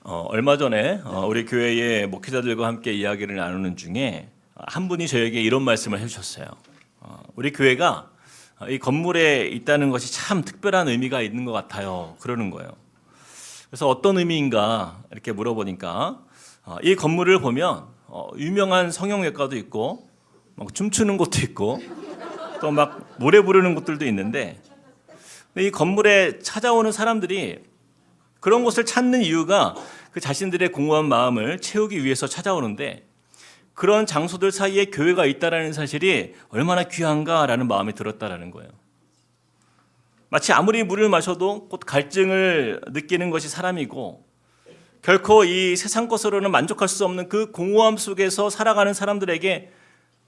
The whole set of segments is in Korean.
얼마 전에 우리 교회의 목회자들과 함께 이야기를 나누는 중에 한 분이 저에게 이런 말씀을 해주셨어요. 우리 교회가 이 건물에 있다는 것이 참 특별한 의미가 있는 것 같아요. 그러는 거예요. 그래서 어떤 의미인가 이렇게 물어보니까 이 건물을 보면 유명한 성형외과도 있고 막 춤추는 곳도 있고 또 막 노래 부르는 곳들도 있는데 이 건물에 찾아오는 사람들이 그런 곳을 찾는 이유가 그 자신들의 공허한 마음을 채우기 위해서 찾아오는데 그런 장소들 사이에 교회가 있다는 사실이 얼마나 귀한가라는 마음이 들었다라는 거예요. 마치 아무리 물을 마셔도 곧 갈증을 느끼는 것이 사람이고 결코 이 세상 것으로는 만족할 수 없는 그 공허함 속에서 살아가는 사람들에게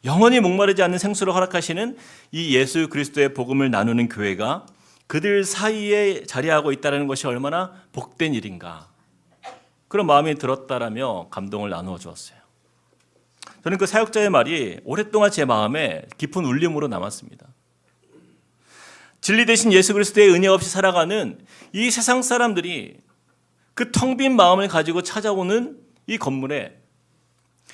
영원히 목마르지 않는 생수를 허락하시는 이 예수 그리스도의 복음을 나누는 교회가 그들 사이에 자리하고 있다는 것이 얼마나 복된 일인가. 그런 마음이 들었다라며 감동을 나누어 주었어요. 저는 그 사역자의 말이 오랫동안 제 마음에 깊은 울림으로 남았습니다. 진리 대신 예수 그리스도의 은혜 없이 살아가는 이 세상 사람들이 그 텅 빈 마음을 가지고 찾아오는 이 건물에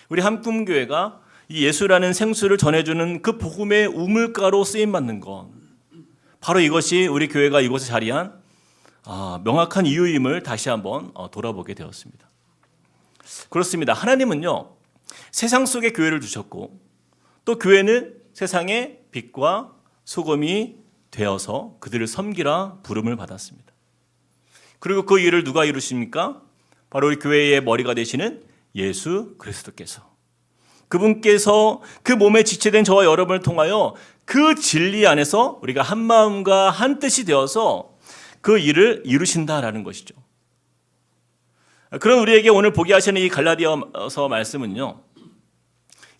우리 한꿈교회가 이 예수라는 생수를 전해주는 그 복음의 우물가로 쓰임받는 것, 바로 이것이 우리 교회가 이곳에 자리한 명확한 이유임을 다시 한번 돌아보게 되었습니다. 그렇습니다. 하나님은요, 세상 속에 교회를 두셨고 또 교회는 세상의 빛과 소금이 되어서 그들을 섬기라 부름을 받았습니다. 그리고 그 일을 누가 이루십니까? 바로 우리 교회의 머리가 되시는 예수 그리스도께서, 그분께서 그 몸에 지체된 저와 여러분을 통하여 그 진리 안에서 우리가 한 마음과 한 뜻이 되어서 그 일을 이루신다라는 것이죠. 그런 우리에게 오늘 보게 하시는 이 갈라디아서 말씀은요,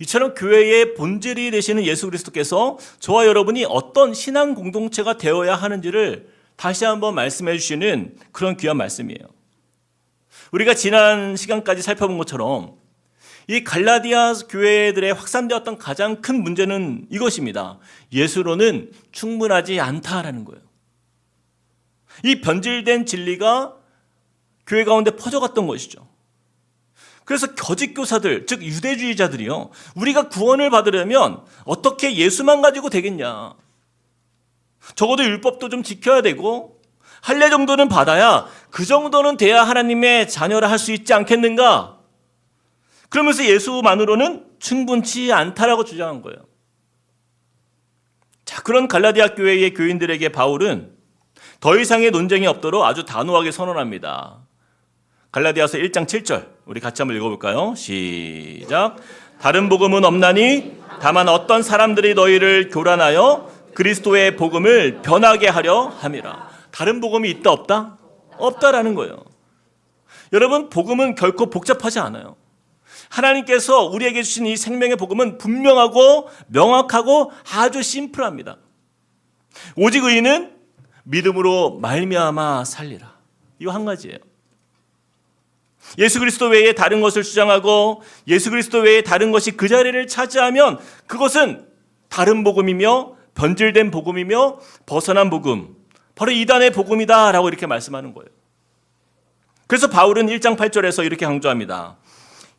이처럼 교회의 본질이 되시는 예수 그리스도께서 저와 여러분이 어떤 신앙 공동체가 되어야 하는지를 다시 한번 말씀해 주시는 그런 귀한 말씀이에요. 우리가 지난 시간까지 살펴본 것처럼 이 갈라디아 교회들의 확산되었던 가장 큰 문제는 이것입니다. 예수로는 충분하지 않다라는 거예요. 이 변질된 진리가 교회 가운데 퍼져갔던 것이죠. 그래서 거짓 교사들, 즉 유대주의자들이요, 우리가 구원을 받으려면 어떻게 예수만 가지고 되겠냐, 적어도 율법도 좀 지켜야 되고 할례 정도는 받아야 그 정도는 돼야 하나님의 자녀라 할 수 있지 않겠는가, 그러면서 예수만으로는 충분치 않다라고 주장한 거예요. 자, 그런 갈라디아 교회의 교인들에게 바울은 더 이상의 논쟁이 없도록 아주 단호하게 선언합니다. 갈라디아서 1장 7절 우리 같이 한번 읽어볼까요? 시작. 다른 복음은 없나니 다만 어떤 사람들이 너희를 교란하여 그리스도의 복음을 변하게 하려 함이라. 다른 복음이 있다 없다? 없다라는 거예요. 여러분, 복음은 결코 복잡하지 않아요. 하나님께서 우리에게 주신 이 생명의 복음은 분명하고 명확하고 아주 심플합니다. 오직 의인은 믿음으로 말미암아 살리라. 이거 한 가지예요. 예수 그리스도 외에 다른 것을 주장하고 예수 그리스도 외에 다른 것이 그 자리를 차지하면 그것은 다른 복음이며 변질된 복음이며 벗어난 복음, 바로 이단의 복음이다라고 이렇게 말씀하는 거예요. 그래서 바울은 1장 8절에서 이렇게 강조합니다.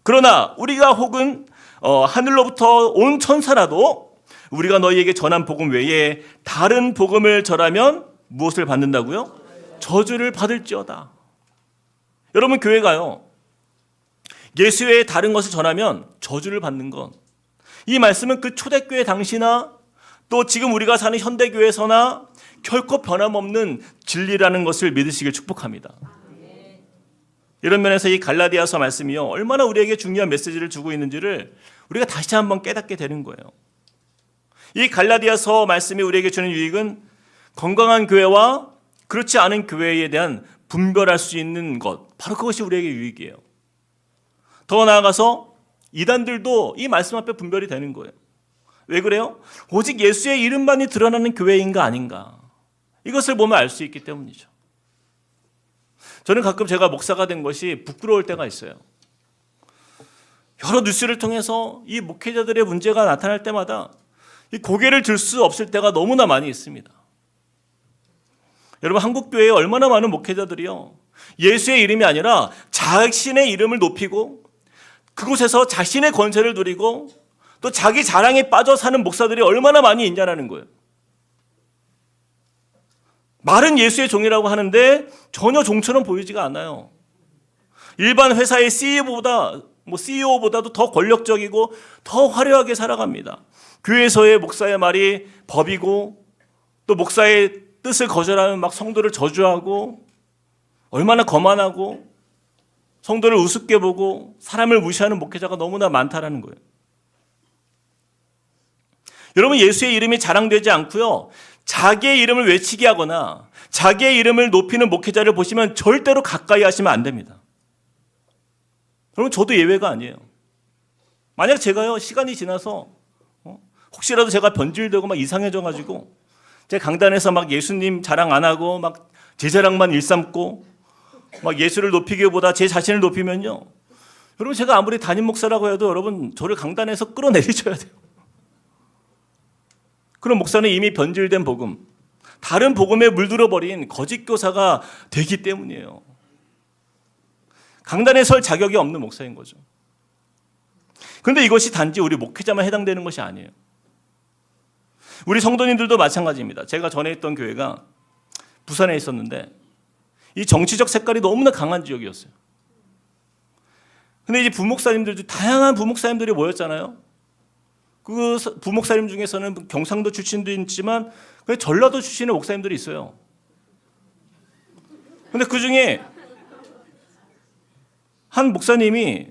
그러나 우리가 혹은 하늘로부터 온 천사라도 우리가 너희에게 전한 복음 외에 다른 복음을 전하면 무엇을 받는다고요? 저주를 받을지어다. 여러분, 교회가요, 예수 외에 다른 것을 전하면 저주를 받는 것, 이 말씀은 그 초대교회 당시나 또 지금 우리가 사는 현대교회에서나 결코 변함없는 진리라는 것을 믿으시길 축복합니다. 이런 면에서 이 갈라디아서 말씀이요, 얼마나 우리에게 중요한 메시지를 주고 있는지를 우리가 다시 한번 깨닫게 되는 거예요. 이 갈라디아서 말씀이 우리에게 주는 유익은 건강한 교회와 그렇지 않은 교회에 대한 분별할 수 있는 것, 바로 그것이 우리에게 유익이에요. 더 나아가서 이단들도 이 말씀 앞에 분별이 되는 거예요. 왜 그래요? 오직 예수의 이름만이 드러나는 교회인가 아닌가, 이것을 보면 알 수 있기 때문이죠. 저는 가끔 제가 목사가 된 것이 부끄러울 때가 있어요. 여러 뉴스를 통해서 이 목회자들의 문제가 나타날 때마다 이 고개를 들 수 없을 때가 너무나 많이 있습니다. 여러분, 한국 교회에 얼마나 많은 목회자들이요, 예수의 이름이 아니라 자신의 이름을 높이고 그곳에서 자신의 권세를 누리고 또 자기 자랑에 빠져 사는 목사들이 얼마나 많이 있냐라는 거예요. 말은 예수의 종이라고 하는데 전혀 종처럼 보이지가 않아요. 일반 회사의 CEO보다도 더 권력적이고 더 화려하게 살아갑니다. 교회에서의 목사의 말이 법이고 또 목사의 뜻을 거절하면 막 성도를 저주하고 얼마나 거만하고 성도를 우습게 보고 사람을 무시하는 목회자가 너무나 많다라는 거예요. 여러분, 예수의 이름이 자랑되지 않고요, 자기의 이름을 외치게 하거나 자기의 이름을 높이는 목회자를 보시면 절대로 가까이 하시면 안 됩니다. 여러분, 저도 예외가 아니에요. 만약 제가요, 시간이 지나서 혹시라도 제가 변질되고 막 이상해져가지고 제 강단에서 막 예수님 자랑 안 하고 막 제 자랑만 일삼고 막 예수를 높이기보다 제 자신을 높이면요, 여러분, 제가 아무리 담임 목사라고 해도 여러분 저를 강단에서 끌어내리셔야 돼요. 그런 목사는 이미 변질된 복음, 다른 복음에 물들어버린 거짓 교사가 되기 때문이에요. 강단에 설 자격이 없는 목사인 거죠. 그런데 이것이 단지 우리 목회자만 해당되는 것이 아니에요. 우리 성도님들도 마찬가지입니다. 제가 전에 있던 교회가 부산에 있었는데 이 정치적 색깔이 너무나 강한 지역이었어요. 근데 이제 부목사님들도 다양한 부목사님들이 모였잖아요. 그 부목사님 중에서는 경상도 출신도 있지만 전라도 출신의 목사님들이 있어요. 근데 그 중에 한 목사님이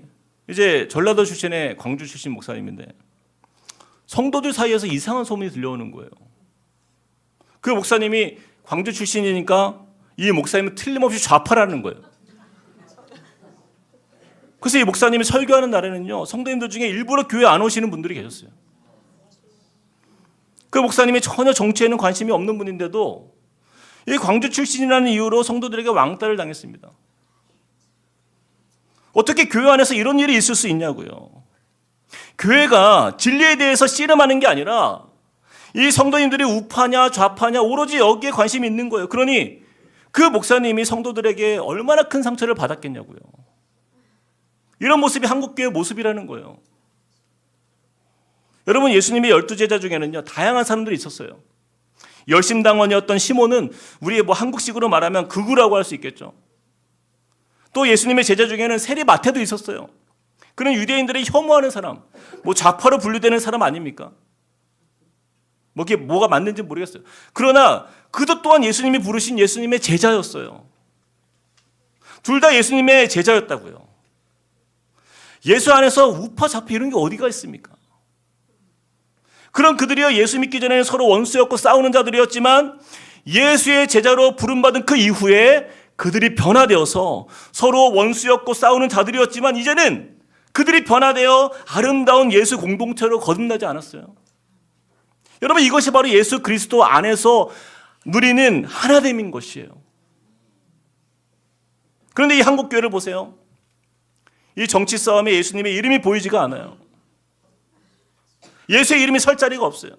이제 전라도 출신의 광주 출신 목사님인데 성도들 사이에서 이상한 소문이 들려오는 거예요. 그 목사님이 광주 출신이니까 이 목사님은 틀림없이 좌파라는 거예요. 그래서 이 목사님이 설교하는 날에는요, 성도님들 중에 일부러 교회 안 오시는 분들이 계셨어요. 그 목사님이 전혀 정치에는 관심이 없는 분인데도 이 광주 출신이라는 이유로 성도들에게 왕따를 당했습니다. 어떻게 교회 안에서 이런 일이 있을 수 있냐고요. 교회가 진리에 대해서 씨름하는 게 아니라 이 성도님들이 우파냐 좌파냐 오로지 여기에 관심이 있는 거예요. 그러니 그 목사님이 성도들에게 얼마나 큰 상처를 받았겠냐고요. 이런 모습이 한국교회의 모습이라는 거예요. 여러분, 예수님의 12제자 중에는요, 다양한 사람들이 있었어요. 열심당원이었던 시몬은 우리의 한국식으로 말하면 극우라고 할 수 있겠죠. 또 예수님의 제자 중에는 세리마태도 있었어요. 그런 유대인들을 혐오하는 사람, 좌파로 분류되는 사람 아닙니까? 그게 뭐가 맞는지 모르겠어요. 그러나 그도 또한 예수님이 부르신 예수님의 제자였어요. 둘 다 예수님의 제자였다고요. 예수 안에서 우파 좌파 이런 게 어디가 있습니까? 그런 그들이요, 예수 믿기 전에는 서로 원수였고 싸우는 자들이었지만 예수의 제자로 부름받은 그 이후에 그들이 변화되어서 서로 원수였고 싸우는 자들이었지만 이제는 그들이 변화되어 아름다운 예수 공동체로 거듭나지 않았어요. 여러분, 이것이 바로 예수 그리스도 안에서 누리는 하나됨인 것이에요. 그런데 이 한국교회를 보세요. 이 정치 싸움에 예수님의 이름이 보이지가 않아요. 예수의 이름이 설 자리가 없어요.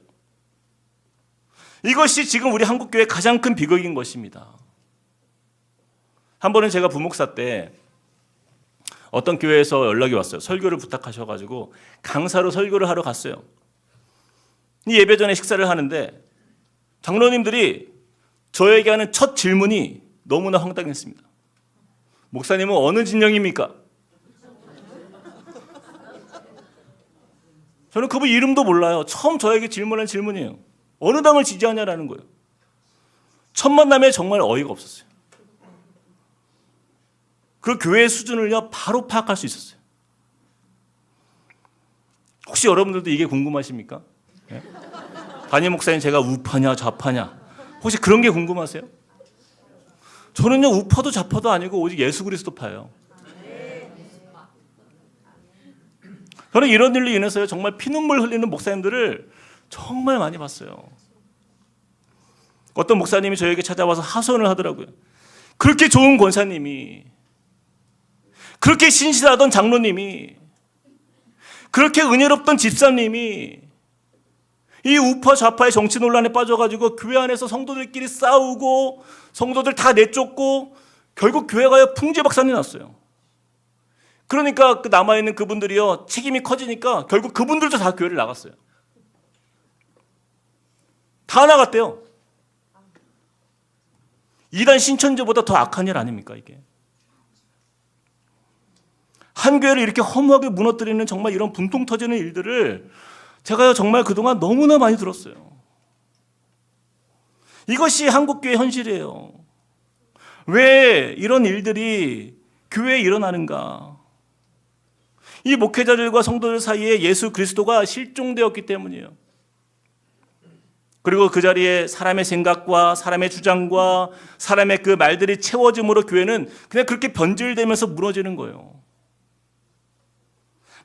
이것이 지금 우리 한국교회의 가장 큰 비극인 것입니다. 한 번은 제가 부목사 때 어떤 교회에서 연락이 왔어요. 설교를 부탁하셔가지고 강사로 설교를 하러 갔어요. 이 예배 전에 식사를 하는데 장로님들이 저에게 하는 첫 질문이 너무나 황당했습니다. 목사님은 어느 진영입니까? 저는 그분 이름도 몰라요. 처음 저에게 질문한 질문이에요. 어느 당을 지지하냐라는 거예요. 첫 만남에 정말 어이가 없었어요. 그 교회의 수준을요, 바로 파악할 수 있었어요. 혹시 여러분들도 이게 궁금하십니까? 네? 담임 목사님, 제가 우파냐 좌파냐 혹시 그런 게 궁금하세요? 저는요, 우파도 좌파도 아니고 오직 예수 그리스도파예요. 저는 이런 일로 인해서요, 정말 피눈물 흘리는 목사님들을 정말 많이 봤어요. 어떤 목사님이 저에게 찾아와서 하소연을 하더라고요. 그렇게 좋은 권사님이, 그렇게 신실하던 장로님이, 그렇게 은혜롭던 집사님이 이 우파 좌파의 정치 논란에 빠져가지고 교회 안에서 성도들끼리 싸우고 성도들 다 내쫓고 결국 교회가 풍지박산이 났어요. 그러니까 그 남아있는 그분들이요, 책임이 커지니까 결국 그분들도 다 교회를 나갔어요. 다 나갔대요. 이단 신천지보다 더 악한 일 아닙니까, 이게? 한 교회를 이렇게 허무하게 무너뜨리는 정말 이런 분통 터지는 일들을 제가 정말 그동안 너무나 많이 들었어요. 이것이 한국교회 현실이에요. 왜 이런 일들이 교회에 일어나는가? 이 목회자들과 성도들 사이에 예수 그리스도가 실종되었기 때문이에요. 그리고 그 자리에 사람의 생각과 사람의 주장과 사람의 그 말들이 채워짐으로 교회는 그냥 그렇게 변질되면서 무너지는 거예요.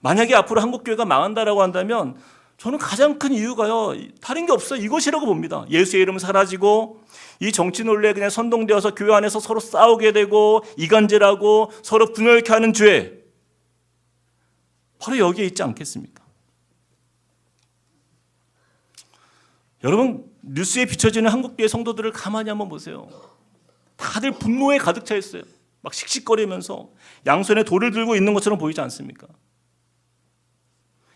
만약에 앞으로 한국교회가 망한다라고 한다면 저는 가장 큰 이유가요, 다른 게 없어요. 이것이라고 봅니다. 예수의 이름 사라지고 이 정치 논리에 그냥 선동되어서 교회 안에서 서로 싸우게 되고 이간질하고 서로 분열케 하는 죄, 바로 여기에 있지 않겠습니까? 여러분, 뉴스에 비춰지는 한국교회 성도들을 가만히 한번 보세요. 다들 분노에 가득 차 있어요. 막 씩씩거리면서 양손에 돌을 들고 있는 것처럼 보이지 않습니까?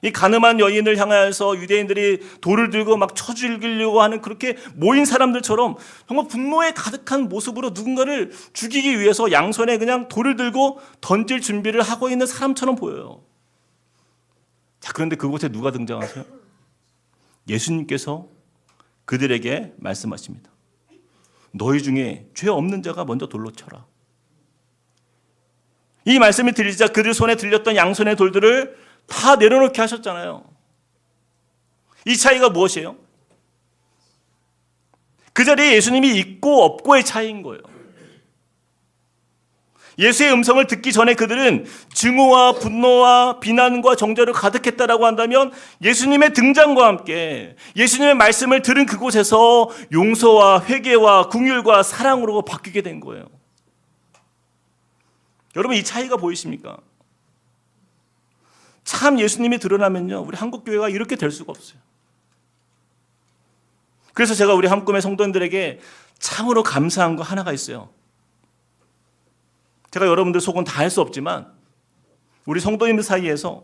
이 가늠한 여인을 향하여서 유대인들이 돌을 들고 막 쳐 죽이려고 하는 그렇게 모인 사람들처럼 정말 분노에 가득한 모습으로 누군가를 죽이기 위해서 양손에 그냥 돌을 들고 던질 준비를 하고 있는 사람처럼 보여요. 자, 그런데 그곳에 누가 등장하세요? 예수님께서 그들에게 말씀하십니다. 너희 중에 죄 없는 자가 먼저 돌로 쳐라. 이 말씀이 들리자 그들 손에 들렸던 양손의 돌들을 다 내려놓게 하셨잖아요. 이 차이가 무엇이에요? 그 자리에 예수님이 있고 없고의 차이인 거예요. 예수의 음성을 듣기 전에 그들은 증오와 분노와 비난과 정죄를 가득했다라고 한다면 예수님의 등장과 함께 예수님의 말씀을 들은 그곳에서 용서와 회개와 긍휼과 사랑으로 바뀌게 된 거예요. 여러분, 이 차이가 보이십니까? 참 예수님이 드러나면요, 우리 한국교회가 이렇게 될 수가 없어요. 그래서 제가 우리 한꿈의 성도님들에게 참으로 감사한 거 하나가 있어요. 제가 여러분들 속은 다 할 수 없지만 우리 성도님들 사이에서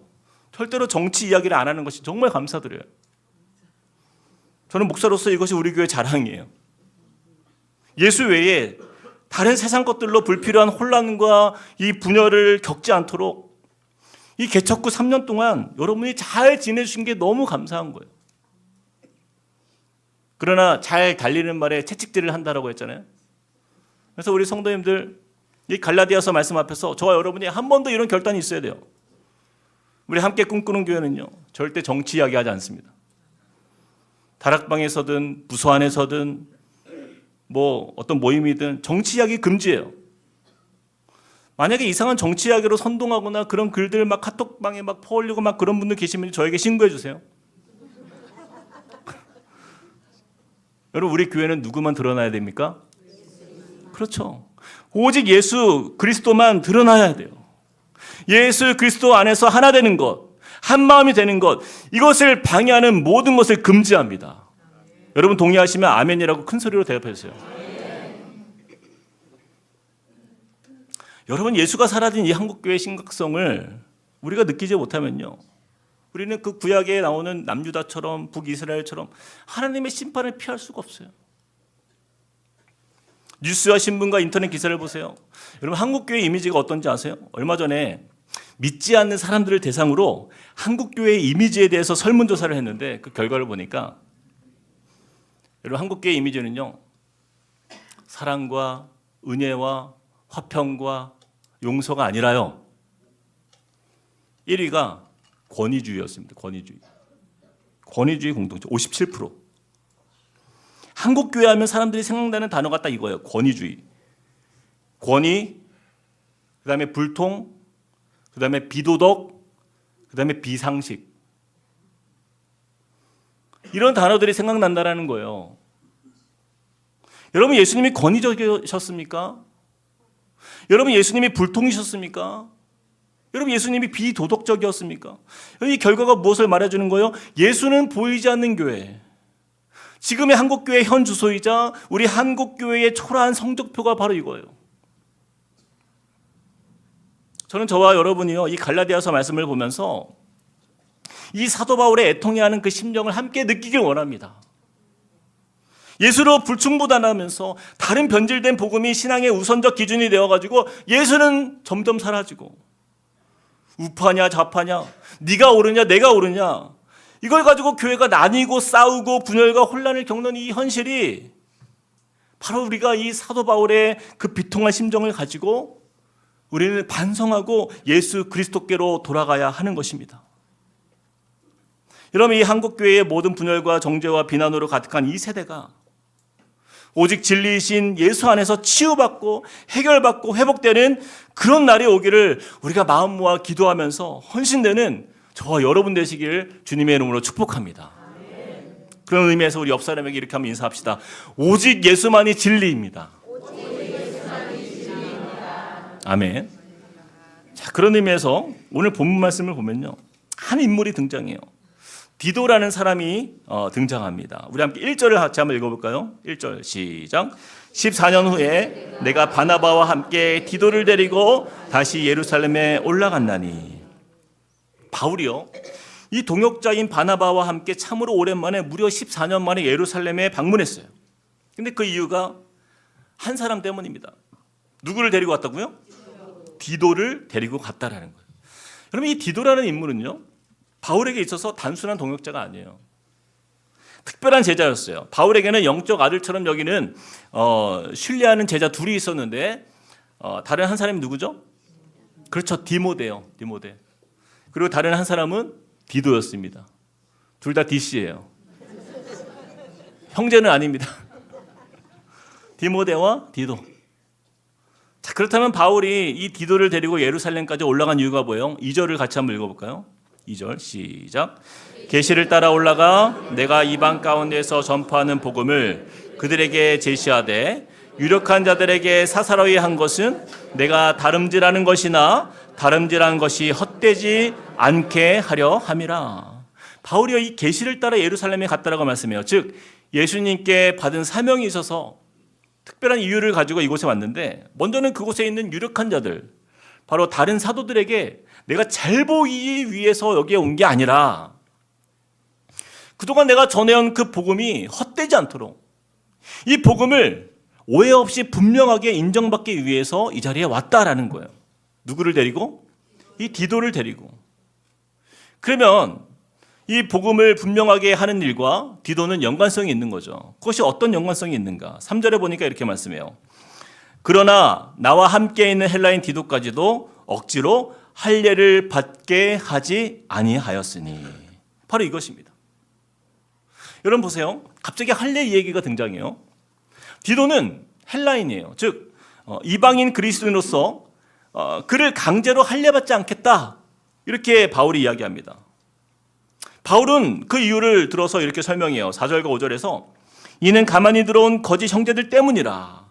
절대로 정치 이야기를 안 하는 것이 정말 감사드려요. 저는 목사로서 이것이 우리 교회 자랑이에요. 예수 외에 다른 세상 것들로 불필요한 혼란과 이 분열을 겪지 않도록 이 개척 후 3년 동안 여러분이 잘 지내주신 게 너무 감사한 거예요. 그러나 잘 달리는 말에 채찍질을 한다라고 했잖아요. 그래서 우리 성도님들 이 갈라디아서 말씀 앞에서 저와 여러분이 한 번 더 이런 결단이 있어야 돼요. 우리 함께 꿈꾸는 교회는요, 절대 정치 이야기하지 않습니다. 다락방에서든 부서 안에서든 뭐 어떤 모임이든 정치 이야기 금지예요. 만약에 이상한 정치 이야기로 선동하거나 그런 글들 막 카톡방에 막 퍼올리고 막 그런 분들 계시면 저에게 신고해 주세요. 여러분, 우리 교회는 누구만 드러나야 됩니까? 그렇죠. 오직 예수 그리스도만 드러나야 돼요. 예수 그리스도 안에서 하나 되는 것, 한 마음이 되는 것, 이것을 방해하는 모든 것을 금지합니다. 여러분 동의하시면 아멘이라고 큰 소리로 대답해 주세요. 여러분, 예수가 사라진 이 한국교회의 심각성을 우리가 느끼지 못하면요, 우리는 그 구약에 나오는 남유다처럼 북이스라엘처럼 하나님의 심판을 피할 수가 없어요. 뉴스와 신문과 인터넷 기사를 보세요. 여러분, 한국교회 이미지가 어떤지 아세요? 얼마 전에 믿지 않는 사람들을 대상으로 한국교회의 이미지에 대해서 설문조사를 했는데 그 결과를 보니까 여러분, 한국교회 이미지는요, 사랑과 은혜와 화평과 용서가 아니라요, 1위가 권위주의였습니다. 권위주의 공동체 57%. 한국교회 하면 사람들이 생각나는 단어가 딱 이거예요. 권위주의. 권위, 그 다음에 불통, 그 다음에 비도덕, 그 다음에 비상식. 이런 단어들이 생각난다라는 거예요. 여러분, 예수님이 권위적이셨습니까? 여러분, 예수님이 불통이셨습니까? 여러분, 예수님이 비도덕적이었습니까? 이 결과가 무엇을 말해주는 거예요? 예수는 보이지 않는 교회. 지금의 한국교회 현 주소이자 우리 한국교회의 초라한 성적표가 바로 이거예요. 저는 저와 여러분이요, 이 갈라디아서 말씀을 보면서 이 사도 바울의 애통해하는 그 심정을 함께 느끼길 원합니다. 예수로 불충분하면서 다른 변질된 복음이 신앙의 우선적 기준이 되어가지고 예수는 점점 사라지고, 우파냐 좌파냐, 네가 옳으냐 내가 옳으냐, 이걸 가지고 교회가 나뉘고 싸우고 분열과 혼란을 겪는 이 현실이 바로 우리가 이 사도 바울의 그 비통한 심정을 가지고 우리는 반성하고 예수 그리스도께로 돌아가야 하는 것입니다. 여러분, 이 한국교회의 모든 분열과 정죄와 비난으로 가득한 이 세대가 오직 진리이신 예수 안에서 치유받고 해결받고 회복되는 그런 날이 오기를 우리가 마음 모아 기도하면서 헌신되는 저와 여러분 되시길 주님의 이름으로 축복합니다. 그런 의미에서 우리 옆 사람에게 이렇게 한번 인사합시다. 오직 예수만이 진리입니다. 아멘. 자, 그런 의미에서 오늘 본문 말씀을 보면요, 한 인물이 등장해요. 디도라는 사람이 등장합니다. 우리 함께 1절을 같이 한번 읽어볼까요? 1절 시작. 14년 후에 내가 바나바와 함께 디도를 데리고 다시 예루살렘에 올라갔나니. 바울이요, 이 동역자인 바나바와 함께 참으로 오랜만에 무려 14년 만에 예루살렘에 방문했어요. 근데 그 이유가 한 사람 때문입니다. 누구를 데리고 왔다고요? 디도를 데리고 갔다라는 거예요. 그러면 이 디도라는 인물은요, 바울에게 있어서 단순한 동역자가 아니에요. 특별한 제자였어요. 바울에게는 영적 아들처럼 여기는 신뢰하는 제자 둘이 있었는데 다른 한 사람이 누구죠? 그렇죠, 디모데요. 디모데. 그리고 다른 한 사람은 디도였습니다. 둘 다 디씨예요. 형제는 아닙니다. 디모데와 디도. 자, 그렇다면 바울이 이 디도를 데리고 예루살렘까지 올라간 이유가 뭐예요? 2절을 같이 한번 읽어볼까요? 2절 시작. 계시를 따라 올라가 내가 이방 가운데서 전파하는 복음을 그들에게 제시하되 유력한 자들에게 사사로이 한 것은 내가 다름질하는 것이나 다름질한 것이 헛되지 않게 하려 함이라. 바울이 이 계시를 따라 예루살렘에 갔다라고 말씀해요. 즉 예수님께 받은 사명이 있어서 특별한 이유를 가지고 이곳에 왔는데, 먼저는 그곳에 있는 유력한 자들, 바로 다른 사도들에게 내가 잘 보이기 위해서 여기에 온 게 아니라 그동안 내가 전해온 그 복음이 헛되지 않도록 이 복음을 오해 없이 분명하게 인정받기 위해서 이 자리에 왔다라는 거예요. 누구를 데리고? 이 디도를 데리고. 그러면 이 복음을 분명하게 하는 일과 디도는 연관성이 있는 거죠. 그것이 어떤 연관성이 있는가? 3절에 보니까 이렇게 말씀해요. 그러나 나와 함께 있는 헬라인 디도까지도 억지로 할례를 받게 하지 아니하였으니. 바로 이것입니다. 여러분 보세요. 갑자기 할례 얘기가 등장해요. 디도는 헬라인이에요. 즉 이방인 그리스도인으로서 그를 강제로 할례받지 않겠다, 이렇게 바울이 이야기합니다. 바울은 그 이유를 들어서 이렇게 설명해요. 4절과 5절에서 이는 가만히 들어온 거짓 형제들 때문이라.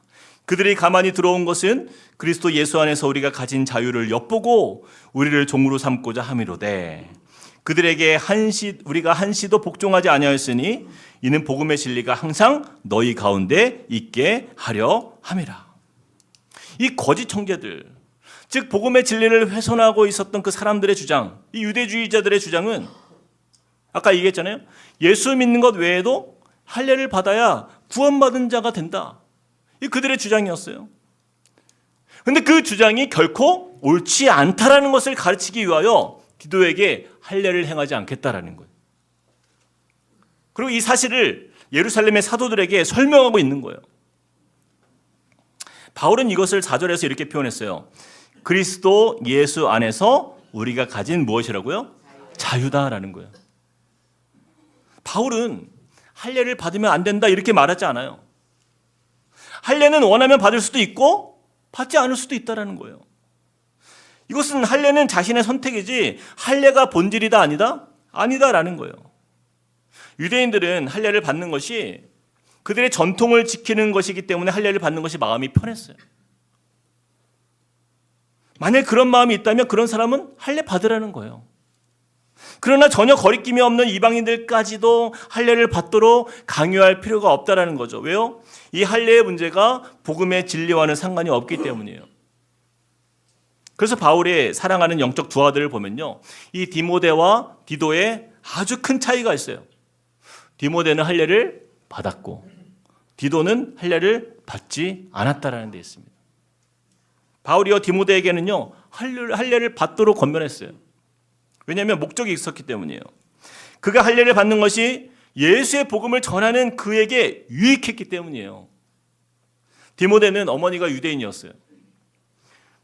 그들이 가만히 들어온 것은 그리스도 예수 안에서 우리가 가진 자유를 엿보고 우리를 종으로 삼고자 함이로되 그들에게 우리가 한시도 복종하지 아니하였으니 이는 복음의 진리가 항상 너희 가운데 있게 하려 함이라. 이 거짓 형제들, 즉 복음의 진리를 훼손하고 있었던 그 사람들의 주장, 이 유대주의자들의 주장은 아까 얘기했잖아요. 예수 믿는 것 외에도 할례를 받아야 구원받은 자가 된다. 이 그들의 주장이었어요. 그런데 그 주장이 결코 옳지 않다라는 것을 가르치기 위하여 디도에게 할례를 행하지 않겠다라는 거예요. 그리고 이 사실을 예루살렘의 사도들에게 설명하고 있는 거예요. 바울은 이것을 4절에서 이렇게 표현했어요. 그리스도 예수 안에서 우리가 가진 무엇이라고요? 자유다라는 거예요. 바울은 할례를 받으면 안 된다 이렇게 말하지 않아요. 할례는 원하면 받을 수도 있고 받지 않을 수도 있다라는 거예요. 이것은 할례는 자신의 선택이지 할례가 본질이다 아니다? 아니다라는 거예요. 유대인들은 할례를 받는 것이 그들의 전통을 지키는 것이기 때문에 할례를 받는 것이 마음이 편했어요. 만약 그런 마음이 있다면 그런 사람은 할례 받으라는 거예요. 그러나 전혀 거리낌이 없는 이방인들까지도 할례를 받도록 강요할 필요가 없다라는 거죠. 왜요? 이 할례의 문제가 복음의 진리와는 상관이 없기 때문이에요. 그래서 바울이 사랑하는 영적 두 아들을 보면요, 이 디모데와 디도에 아주 큰 차이가 있어요. 디모데는 할례를 받았고 디도는 할례를 받지 않았다라는 데 있습니다. 바울이요 디모데에게는요 할례를 받도록 권면했어요. 왜냐하면 목적이 있었기 때문이에요. 그가 할례를 받는 것이 예수의 복음을 전하는 그에게 유익했기 때문이에요. 디모데는 어머니가 유대인이었어요.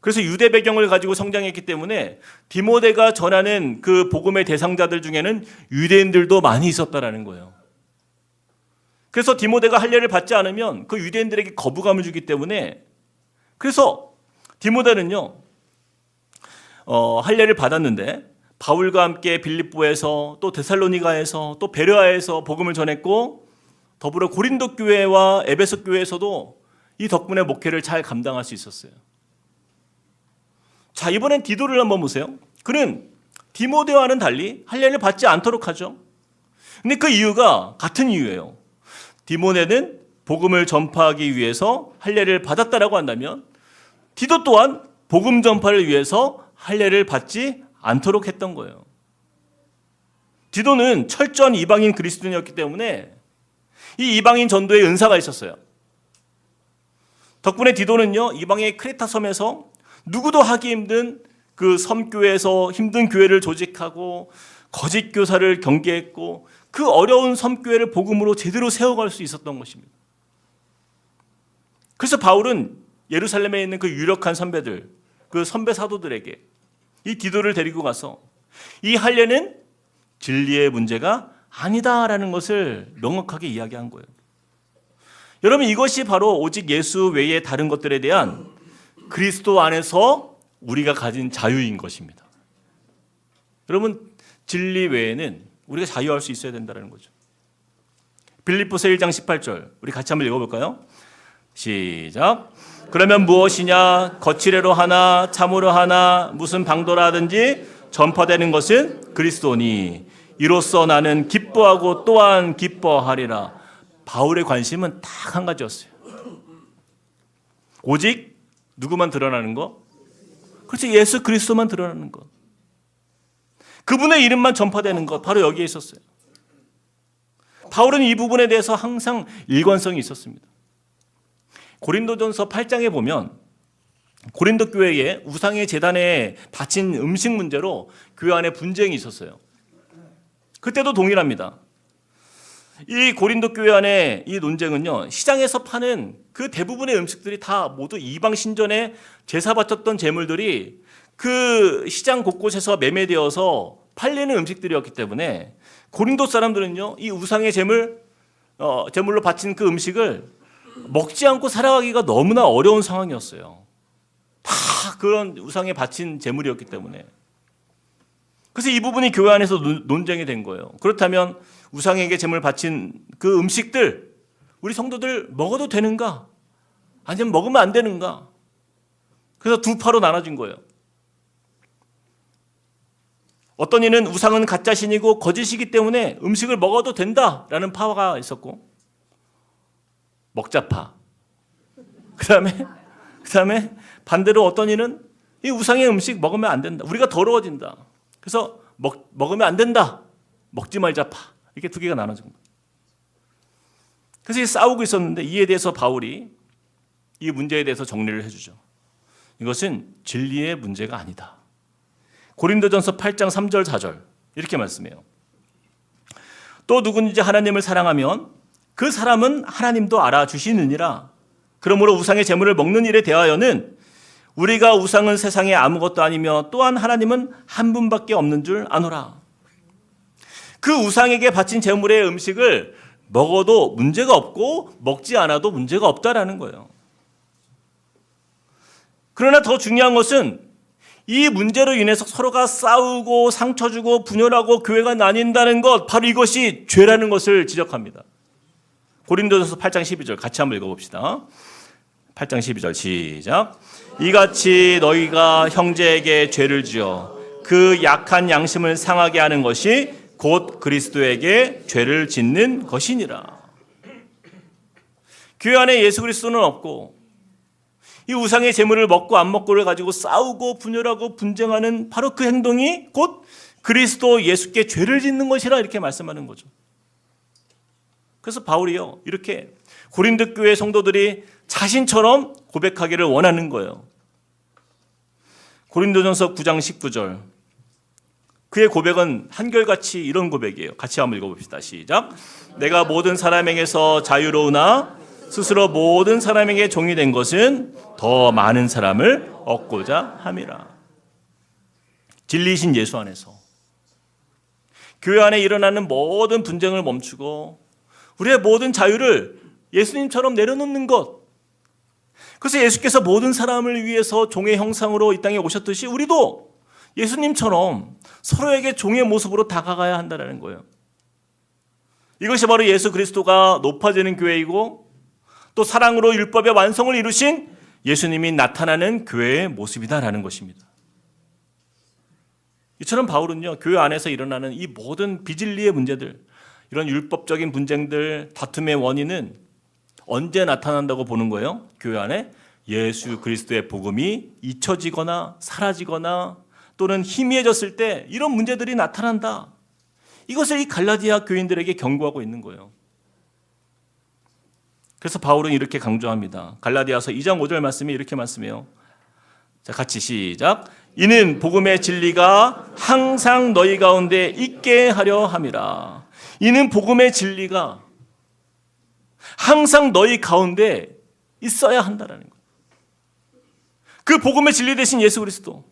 그래서 유대 배경을 가지고 성장했기 때문에 디모데가 전하는 그 복음의 대상자들 중에는 유대인들도 많이 있었다라는 거예요. 그래서 디모데가 할례를 받지 않으면 그 유대인들에게 거부감을 주기 때문에, 그래서 디모데는요 할례를 받았는데 바울과 함께 빌립보에서 또 데살로니가에서 또 베레아에서 복음을 전했고, 더불어 고린도 교회와 에베소 교회에서도 이 덕분에 목회를 잘 감당할 수 있었어요. 자, 이번엔 디도를 한번 보세요. 그는 디모데와는 달리 할례를 받지 않도록 하죠. 근데 그 이유가 같은 이유예요. 디모데는 복음을 전파하기 위해서 할례를 받았다라고 한다면 디도 또한 복음 전파를 위해서 할례를 받지 않도록 했던 거예요. 디도는 철저한 이방인 그리스도인이었기 때문에 이 이방인 전도에 은사가 있었어요. 덕분에 디도는요 이방의 크레타 섬에서 누구도 하기 힘든 그 섬교회에서 힘든 교회를 조직하고 거짓 교사를 경계했고, 그 어려운 섬교회를 복음으로 제대로 세워갈 수 있었던 것입니다. 그래서 바울은 예루살렘에 있는 그 유력한 선배들, 그 선배 사도들에게 이 디도를 데리고 가서 이 할례는 진리의 문제가 아니다라는 것을 명확하게 이야기한 거예요. 여러분, 이것이 바로 오직 예수 외에 다른 것들에 대한 그리스도 안에서 우리가 가진 자유인 것입니다. 여러분, 진리 외에는 우리가 자유할 수 있어야 된다는 거죠. 빌립보서 1장 18절 우리 같이 한번 읽어볼까요? 시작. 그러면 무엇이냐? 거칠애로 하나 참으로 하나 무슨 방도라 하든지 전파되는 것은 그리스도니 이로써 나는 기뻐하고 또한 기뻐하리라. 바울의 관심은 딱 한 가지였어요. 오직 누구만 드러나는 거? 그렇지, 예수 그리스도만 드러나는 것. 그분의 이름만 전파되는 것, 바로 여기에 있었어요. 바울은 이 부분에 대해서 항상 일관성이 있었습니다. 고린도전서 8장에 보면 고린도 교회에 우상의 제단에 바친 음식 문제로 교회 안에 분쟁이 있었어요. 그때도 동일합니다. 이 고린도 교회 안에 이 논쟁은요, 시장에서 파는 그 대부분의 음식들이 다 모두 이방 신전에 제사 바쳤던 제물들이 그 시장 곳곳에서 매매되어서 팔리는 음식들이었기 때문에 고린도 사람들은요, 이 우상의 제물로 바친 그 음식을 먹지 않고 살아가기가 너무나 어려운 상황이었어요. 다 그런 우상에 바친 제물이었기 때문에. 그래서 이 부분이 교회 안에서 논쟁이 된 거예요. 그렇다면 우상에게 제물 바친 그 음식들 우리 성도들 먹어도 되는가? 아니면 먹으면 안 되는가? 그래서 두 파로 나눠진 거예요. 어떤 이는 우상은 가짜 신이고 거짓이기 때문에 음식을 먹어도 된다라는 파가 있었고, 먹자파. 그다음에 반대로 어떤 이는 이 우상의 음식 먹으면 안 된다. 우리가 더러워진다. 그래서 먹으면 안 된다. 먹지 말자파. 이렇게 두 개가 나눠진 거예요. 그래서 싸우고 있었는데 이에 대해서 바울이 이 문제에 대해서 정리를 해주죠. 이것은 진리의 문제가 아니다. 고린도전서 8장 3절 4절 이렇게 말씀해요. 또 누구든지 하나님을 사랑하면 그 사람은 하나님도 알아주시느니라. 그러므로 우상의 제물을 먹는 일에 대하여는 우리가 우상은 세상에 아무것도 아니며 또한 하나님은 한 분밖에 없는 줄 아노라. 그 우상에게 바친 제물의 음식을 먹어도 문제가 없고 먹지 않아도 문제가 없다라는 거예요. 그러나 더 중요한 것은 이 문제로 인해서 서로가 싸우고 상처 주고 분열하고 교회가 나뉜다는 것, 바로 이것이 죄라는 것을 지적합니다. 고린도전서 8장 12절 같이 한번 읽어봅시다. 8장 12절 시작. 이같이 너희가 형제에게 죄를 지어 그 약한 양심을 상하게 하는 것이 곧 그리스도에게 죄를 짓는 것이니라. 교회 안에 예수 그리스도는 없고 이 우상의 재물을 먹고 안 먹고를 가지고 싸우고 분열하고 분쟁하는 바로 그 행동이 곧 그리스도 예수께 죄를 짓는 것이라 이렇게 말씀하는 거죠. 그래서 바울이요, 이렇게 고린도 교회 성도들이 자신처럼 고백하기를 원하는 거예요. 고린도전서 9장 19절. 그의 고백은 한결같이 이런 고백이에요. 같이 한번 읽어봅시다. 시작. 내가 모든 사람에게서 자유로우나 스스로 모든 사람에게 종이 된 것은 더 많은 사람을 얻고자 함이라. 진리이신 예수 안에서 교회 안에 일어나는 모든 분쟁을 멈추고 우리의 모든 자유를 예수님처럼 내려놓는 것. 그래서 예수께서 모든 사람을 위해서 종의 형상으로 이 땅에 오셨듯이 우리도 예수님처럼 서로에게 종의 모습으로 다가가야 한다는 거예요. 이것이 바로 예수 그리스도가 높아지는 교회이고 또 사랑으로 율법의 완성을 이루신 예수님이 나타나는 교회의 모습이다라는 것입니다. 이처럼 바울은요, 교회 안에서 일어나는 이 모든 비진리의 문제들, 이런 율법적인 분쟁들, 다툼의 원인은 언제 나타난다고 보는 거예요? 교회 안에 예수 그리스도의 복음이 잊혀지거나 사라지거나 또는 희미해졌을 때 이런 문제들이 나타난다. 이것을 이 갈라디아 교인들에게 경고하고 있는 거예요. 그래서 바울은 이렇게 강조합니다. 갈라디아서 2장 5절 말씀이 이렇게 말씀해요. 자, 같이 시작. 이는 복음의 진리가 항상 너희 가운데 있게 하려 함이라. 이는 복음의 진리가 항상 너희 가운데 있어야 한다는 거예요. 그 복음의 진리 되신 예수 그리스도,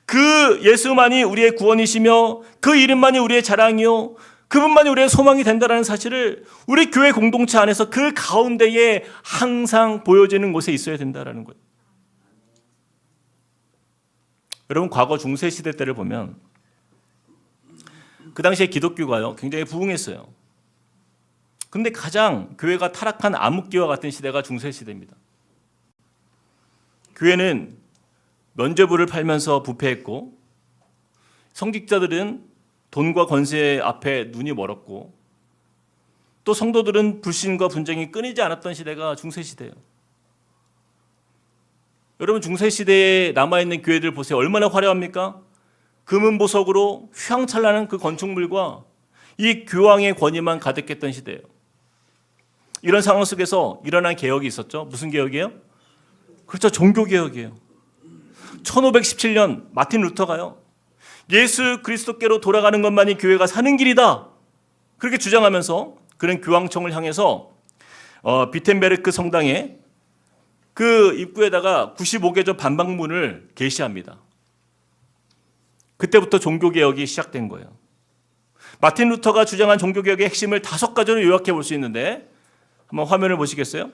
그 예수만이 우리의 구원이시며 그 이름만이 우리의 자랑이요 그분만이 우리의 소망이 된다는 사실을 우리 교회 공동체 안에서 그 가운데에 항상 보여지는 곳에 있어야 된다는 거예요. 여러분, 과거 중세시대 때를 보면 그 당시에 기독교가요 굉장히 부흥했어요. 그런데 가장 교회가 타락한 암흑기와 같은 시대가 중세시대입니다. 교회는 면죄부를 팔면서 부패했고 성직자들은 돈과 권세 앞에 눈이 멀었고 또 성도들은 불신과 분쟁이 끊이지 않았던 시대가 중세시대예요. 여러분, 중세시대에 남아있는 교회들 보세요. 얼마나 화려합니까? 금은보석으로 휘황찬란한 그 건축물과 이 교황의 권위만 가득했던 시대예요. 이런 상황 속에서 일어난 개혁이 있었죠. 무슨 개혁이에요? 그렇죠. 종교개혁이에요. 1517년 마틴 루터가요, 예수 그리스도께로 돌아가는 것만이 교회가 사는 길이다, 그렇게 주장하면서 그런 교황청을 향해서 비텐베르크 성당에 그 입구에다가 95개조 반박문을 게시합니다. 그때부터 종교개혁이 시작된 거예요. 마틴 루터가 주장한 종교개혁의 핵심을 5가지로 요약해 볼 수 있는데 한번 화면을 보시겠어요?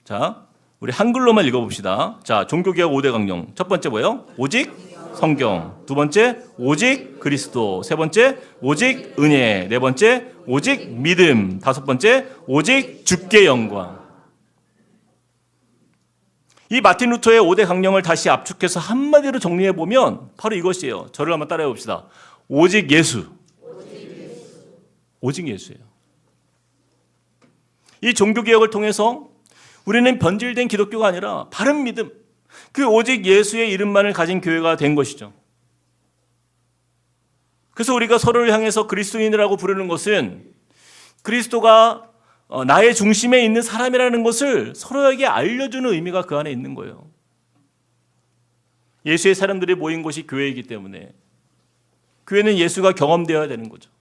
자, 우리 한글로만 읽어봅시다. 자, 종교개혁 5대 강령. 첫 번째 뭐예요? 오직 성경. 두 번째, 오직 그리스도. 세 번째, 오직 은혜. 네 번째, 오직 믿음. 다섯 번째, 오직 주께 영광. 이 마틴 루터의 5대 강령을 다시 압축해서 한마디로 정리해 보면 바로 이것이에요. 저를 한번 따라해 봅시다. 오직 예수. 오직 예수예요. 이 종교개혁을 통해서 우리는 변질된 기독교가 아니라 바른 믿음, 그 오직 예수의 이름만을 가진 교회가 된 것이죠. 그래서 우리가 서로를 향해서 그리스도인이라고 부르는 것은 그리스도가 나의 중심에 있는 사람이라는 것을 서로에게 알려주는 의미가 그 안에 있는 거예요. 예수의 사람들이 모인 곳이 교회이기 때문에 교회는 예수가 경험되어야 되는 거죠.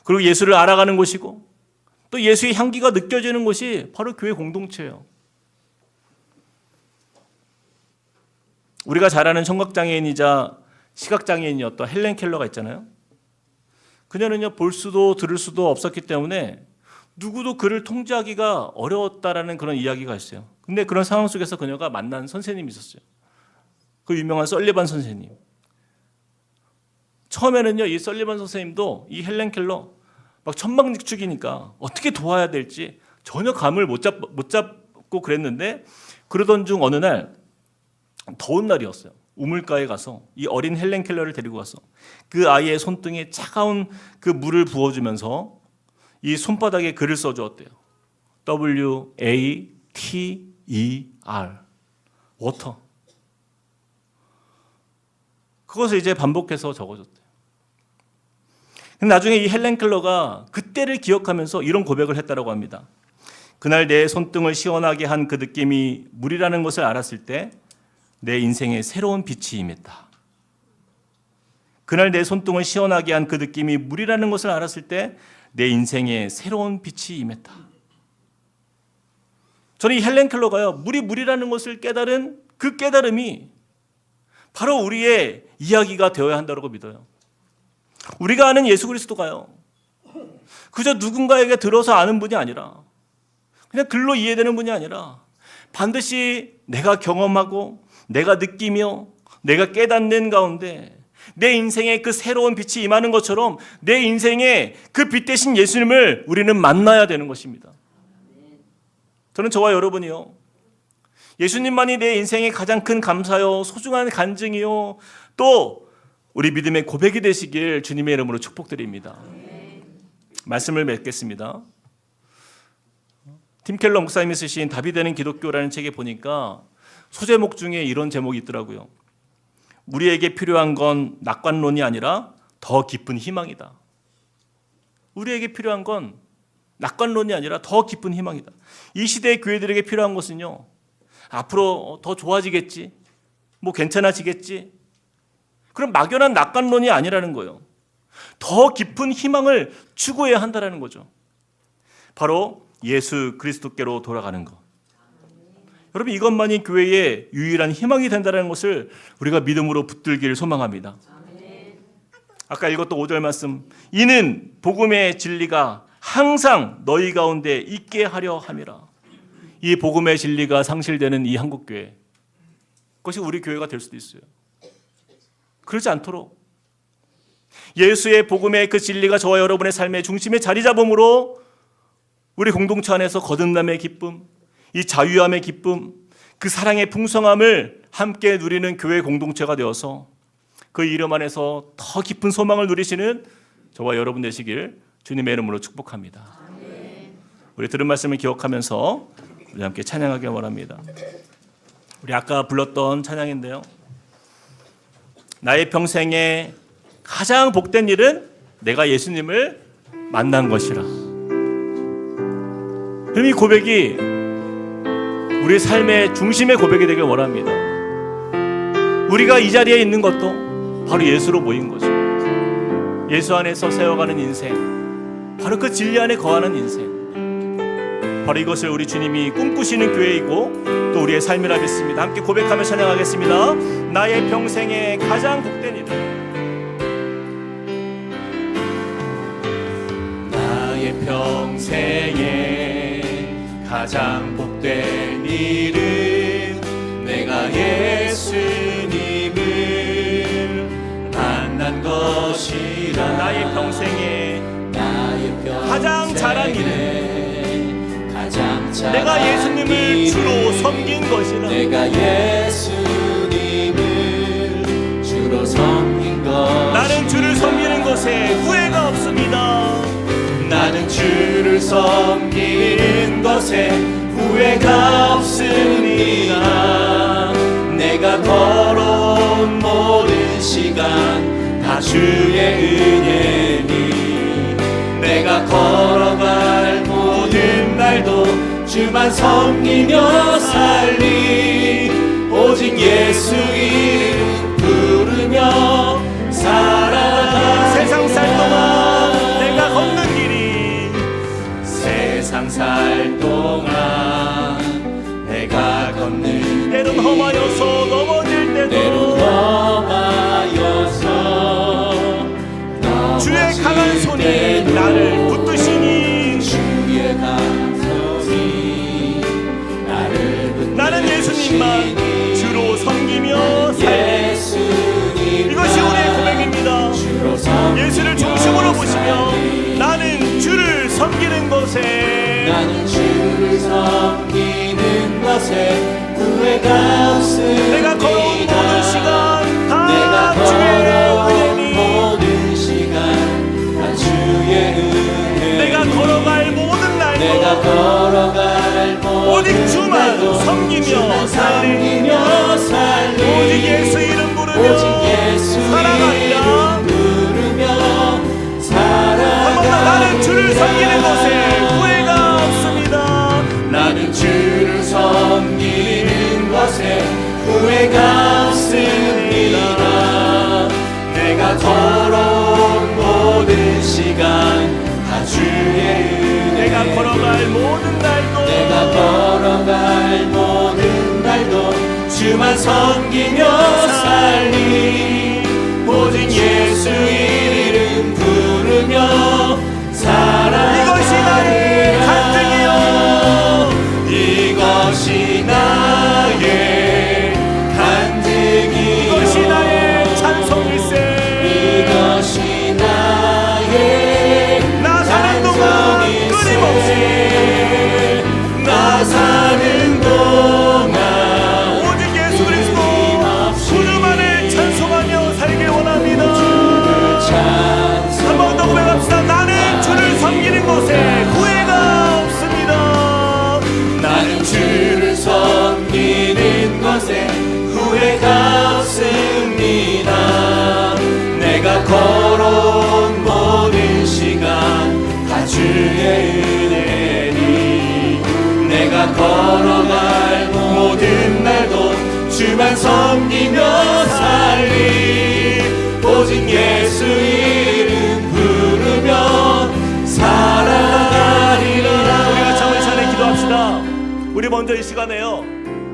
그리고 예수를 알아가는 곳이고 또 예수의 향기가 느껴지는 곳이 바로 교회 공동체예요. 우리가 잘 아는 청각장애인이자 시각장애인이었던 헬렌 켈러가 있잖아요. 그녀는요, 볼 수도 들을 수도 없었기 때문에 누구도 그를 통제하기가 어려웠다라는 그런 이야기가 있어요. 근데 그런 상황 속에서 그녀가 만난 선생님이 있었어요. 그 유명한 설리반 선생님. 처음에는요, 이 설리반 선생님도 이 헬렌 켈러 막 천방지축이니까 어떻게 도와야 될지 전혀 감을 못 잡고 그랬는데, 그러던 중 어느 날 더운 날이었어요. 우물가에 가서 이 어린 헬렌 켈러를 데리고 가서 그 아이의 손등에 차가운 그 물을 부어주면서 이 손바닥에 글을 써주었대요. WATER, 워터. 그것을 이제 반복해서 적어줬대요. 근데 나중에 이 헬렌 켈러가 그때를 기억하면서 이런 고백을 했다고 합니다. 그날 내 손등을 시원하게 한 그 느낌이 물이라는 것을 알았을 때 내 인생에 새로운 빛이 임했다. 그날 내 손등을 시원하게 한 그 느낌이 물이라는 것을 알았을 때 내 인생에 새로운 빛이 임했다. 저는 이 헬렌 켈러가요, 물이라는 것을 깨달은 그 깨달음이 바로 우리의 이야기가 되어야 한다고 믿어요. 우리가 아는 예수 그리스도가요, 그저 누군가에게 들어서 아는 분이 아니라, 그냥 글로 이해되는 분이 아니라 반드시 내가 경험하고 내가 느끼며 내가 깨닫는 가운데 내 인생에 그 새로운 빛이 임하는 것처럼 내 인생에 그 빛 대신 예수님을 우리는 만나야 되는 것입니다. 저는 저와 여러분이요, 예수님만이 내 인생의 가장 큰 감사요, 소중한 간증이요, 또 우리 믿음의 고백이 되시길 주님의 이름으로 축복드립니다. 말씀을 맺겠습니다. 팀 켈러 목사님이 쓰신 답이 되는 기독교라는 책에 보니까 소제목 중에 이런 제목이 있더라고요. 우리에게 필요한 건 낙관론이 아니라 더 깊은 희망이다. 우리에게 필요한 건 낙관론이 아니라 더 깊은 희망이다. 이 시대의 교회들에게 필요한 것은요, 앞으로 더 좋아지겠지, 뭐 괜찮아지겠지, 그럼 막연한 낙관론이 아니라는 거예요. 더 깊은 희망을 추구해야 한다는 거죠. 바로 예수 그리스도께로 돌아가는 것. 여러분, 이것만이 교회의 유일한 희망이 된다는 것을 우리가 믿음으로 붙들기를 소망합니다. 아까 읽었던 5절 말씀, 이는 복음의 진리가 항상 너희 가운데 있게 하려 함이라. 이 복음의 진리가 상실되는 이 한국교회, 그것이 우리 교회가 될 수도 있어요. 그렇지 않도록 예수의 복음의 그 진리가 저와 여러분의 삶의 중심에 자리 잡음으로 우리 공동체 안에서 거듭남의 기쁨, 이 자유함의 기쁨, 그 사랑의 풍성함을 함께 누리는 교회 공동체가 되어서 그 이름 안에서 더 깊은 소망을 누리시는 저와 여러분 되시길 주님의 이름으로 축복합니다. 우리 들은 말씀을 기억하면서 우리 함께 찬양하기 원합니다. 우리 아까 불렀던 찬양인데요, 나의 평생에 가장 복된 일은 내가 예수님을 만난 것이라. 그럼 이 고백이 우리 삶의 중심의 고백이 되길 원합니다. 우리가 이 자리에 있는 것도 바로 예수로 모인 거죠. 예수 안에서 세워가는 인생, 바로 그 진리 안에 거하는 인생, 바로 이것을 우리 주님이 꿈꾸시는 교회이고 또 우리의 삶이라 믿습니다. 함께 고백하며 찬양하겠습니다. 나의 평생에 가장 복된 일은, 나의 평생에 가장 복된 일은 내가 예수님을 만난 것이라. 나의 평생에 가장 잘한 일은 내가 예수님을 주로 섬긴 것이라. 내가 예수님을 주로 섬긴 것. 나는 주를 섬기는 것에 후회가 없습니다. 나는 주를 섬기는 것에 후회가 없습니다. 내가 걸어온 모든 시간 다 주의 은혜니, 내가 걸어갈 모든 날도 주만 섬기며 살리. 오직 예수 이름 부르며 살아가. 세상 살 동안 내가 걷는 길이, 세상 살 동안 내가 걷는 때론 험하여서 넘어질 때도, 때론 험하여서 주의 강한 손이 나를 붙드시니, 주의 강한 손이 나를 붙드시니, 나는 예수님만 주로 섬기며 살리. 이것이 우리의 고백입니다. 예수를 중심으로 보시며 나는 주를 섬기는 것에, 나는 주를 섬기는 것에 후회가 없습니다. 내가 걸어온 모든 시간 다 주의 은혜니, 모든 시간 다 주의 은혜니, 내가 걸어 걸어갈 오직 주만 섬기며 살리며 오직 예수 이름 부르며 살아가리라. 한 번 더 나는 주를 섬기는 것에 후회가 없습니다. 나는 주를 섬기는 것에 후회가 없습니다. 내가 걸어온 모든 시간 다 주의 은혜, 내가 걸어갈 모든 날도 주만 섬기며 살리. 오직 예수 이름 부르며 살아가리라. 이것이 나의 간증이요, 이것이 나의 간증이요, 이것이 나의 찬송일세. 이것이 나의 나 사는 동안 끊임없이, 나 사는 동안 오직 예수 그리스도 부름만을 찬송하며 살길 원합니다. 한 번 더 고백합시다. 나는 주를 섬기는 것에 후회가 없습니다. 나는 주를 섬기는 것에 후회가 없습니다. 내가 걸어온 모든 시간 다 주의 은혜니, 내가 걸어갈 모든 날도 주만 섬기며 살리. 오직 예수 이름 부르며 살아가리라. 우리가 참 이 시간에 기도합시다. 우리 먼저 이 시간에요,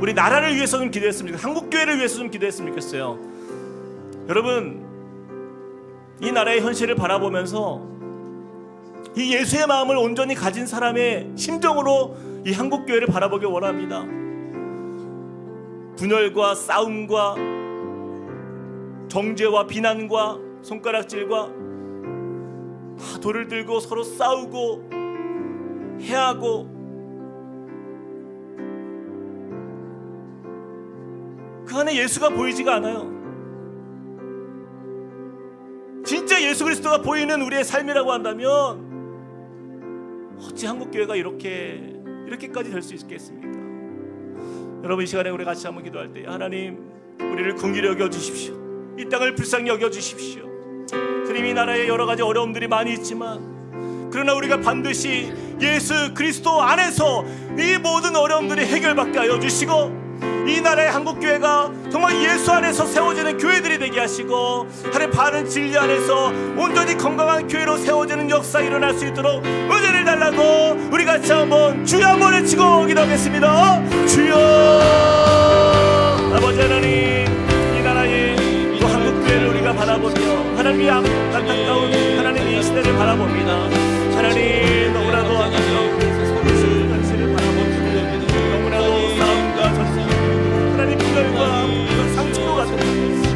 우리 나라를 위해서 좀 기도했으면 좋겠어요. 한국교회를 위해서 좀 기도했으면 좋겠어요. 여러분, 이 나라의 현실을 바라보면서 이 예수의 마음을 온전히 가진 사람의 심정으로 이 한국교회를 바라보길 원합니다. 분열과 싸움과 정죄와 비난과 손가락질과 돌을 들고 서로 싸우고 해하고, 그 안에 예수가 보이지가 않아요. 진짜 예수 그리스도가 보이는 우리의 삶이라고 한다면 어찌 한국교회가 이렇게까지 될 수 있겠습니까? 여러분, 이 시간에 우리 같이 한번 기도할 때, 하나님, 우리를 긍휼히 여겨주십시오. 이 땅을 불쌍히 여겨주십시오. 주님, 이 나라에 여러 가지 어려움들이 많이 있지만, 그러나 우리가 반드시 예수 그리스도 안에서 이 모든 어려움들이 해결받게 하여 주시고, 이 나라의 한국교회가 정말 예수 안에서 세워지는 교회들이 되게 하시고, 하나님 바른 진리 안에서 온전히 건강한 교회로 세워지는 역사 일어날 수 있도록 은혜를 달라고 우리 같이 한번 주여 한번 외치고 기도하겠습니다. 주여. 아버지 하나님, 이 나라의 또 한국교회를 우리가 바라보며 하나님이 안타까운 하나님 이 시대를 바라봅니다. 하나님, 너무나도 안타까운 현실을 바라보며 너무나도 싸움과 전쟁, 하나님 분열과 상처로 같은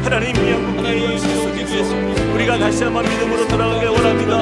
하나님 이 한국교회의 속에서 우리가 다시 한번 믿음으로 돌아가길 원합니다.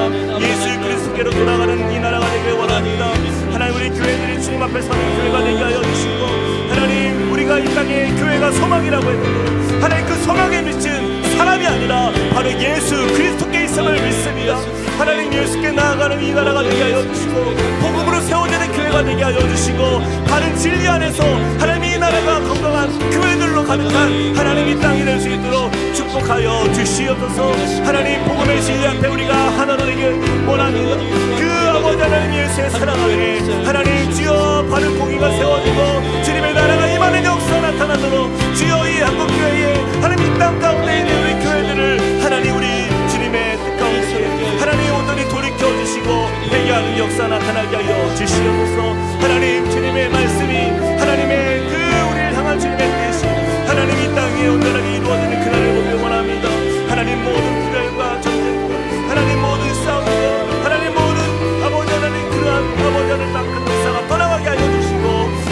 예수 그리스도께로 돌아가는 이 나라가 되길 원합니다. 하나님, 우리 교회들이 주님 앞에 서는 교회가 되게 하여 주시고, 하나님, 우리가 이 땅에 교회가 소망이라고 했는데 하나님 그 소망에 미친 사람이 아니라 바로 예수 그리스도께 있음을 믿습니다. 하나님, 예수께 나아가는 이 나라가 되게 하여 주시고, 복음으로 세워지는 교회가 되게 하여 주시고, 바른 진리 안에서 하나님 이 나라가 건강한 교회들로 가득한 하나님 이 땅이 될 수 있도록 축복하여 주시옵소서. 하나님, 복음의 진리 앞에 우리가 하나로 되길 원합니다. 그 아버지 하나님 예수의 사랑 안에 하나님 주여 바른 공의가 세워지고 주님의 나라가 임하는 역사 나타나도록 주여 이 한국교회에 하나님 이 땅 가운데 있는 우리 교회들을 하나님 우리 주님의 뜻 가운데 하나님 온전히 돌이켜 주시고 회개하는 역사 나타나게 하여 주시옵소서. 하나님, 주님의 말씀이 하나님의 그 우리를 향한 주님의 뜻이 하나님 이 땅에 온전하게 이루어지는 그날을 보길 원합니다. 하나님, 모든 분열과 전쟁과 하나님 모든 싸움과 하나님 모든 아버지 하나님 그러한 아버지 하나님 큰 역사가 떠나가게 하여 주시고,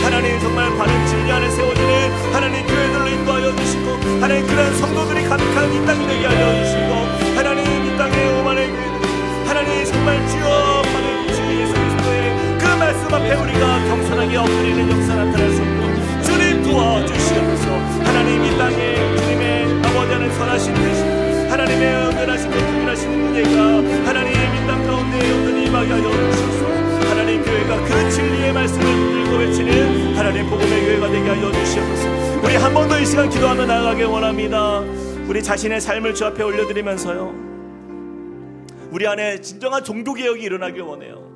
하나님 정말 바른 진리 안에 세워지는 하나님 교회들로 인도하여 주시고, 하나님 그러한 성도들이 가득한 이 땅이 되게 하여 주시고, 하나님 이 땅에 오만의 교회들 하나님 정말 주여 바른 주 예수 그리스도의 하여 주시옵소서. 우리 한 번 더 이 시간 기도하며 나아가길 원합니다. 우리 자신의 삶을 주 앞에 올려드리면서요, 우리 안에 진정한 종교개혁이 일어나길 원해요.